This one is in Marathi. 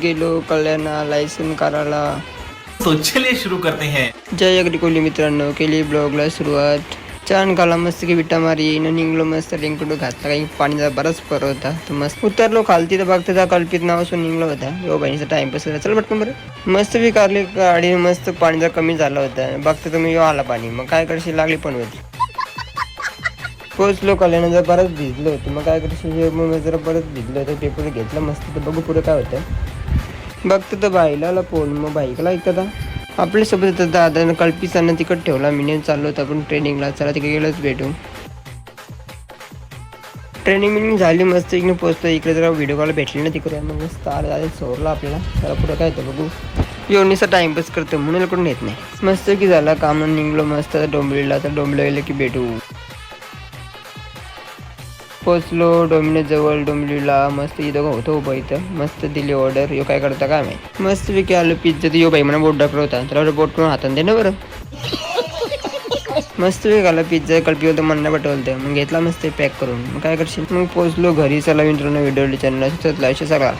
गेलो कल्याणा लायसन करायला। तो चलिए शुरू करते हैं। जय अग्रिकोली मित्रांनो, केली ब्लॉगला सुरुवात। छान काला मस्त की विटा मारी न निघलो मस्त रिंकडू घातला काही पाणीचा बराच पर होता तर मस्त उतरलो खालती तर बघता त्या कल्पित नाव असून निघलो होता यो बहिणीचा टाइमपास करा चल पटकन बरं मस्त बी कारली गाडी मस्त पाणीचा कमी झाला होता बघता तुम्ही यो आला पाणी मग काय करशील लागली पण होती पोचलो कल्याण बरंच भिजलो होतो मग काय करशील मग जरा परत भिजलो होतं पेपर घेतला मस्त तर बघू पुढे काय होतं बघतो तर बाईला फोन मग बाईकला ऐकता आपल्यासोबत होतं दादानं कल्पितांना तिकट ठेवला मी चाललो होतो आपण ट्रेनिंगला चला तिकडे गेलोच भेटू ट्रेनिंग झाली मस्त इकडे पोचतो इकडे जरा व्हिडिओ कॉल भेटली ना तिकडे मग मस्त आलं सोडला आपल्याला त्याला पुढं काय होतं बघू योनीचा टाइमपास करतो म्हणून कोण येत नाही मस्त की झाला काम निघलो मस्त डोंबिवलीला तर डोंबिवली गेलं की भेटू पोचलो डोमिनोज जवळ डोंबिवलीला मस्त इथं होतो उभं इथं मस्त दिली ऑर्डर यो काय करता काय माहिती मस्त पैकी आलो पिझ्झा तर यो बाई म्हणा बोट टाकला होता तर बोट करून हातान दे ना बरं मस्त वेग आला पिझ्झा कल्पी होतं म्हणणं पटवलं मग घेतला मस्त पॅक करून मग काय करशील मग पोचलो घरी चला मित्रांनो व्हिडिओ चॅनल सगळा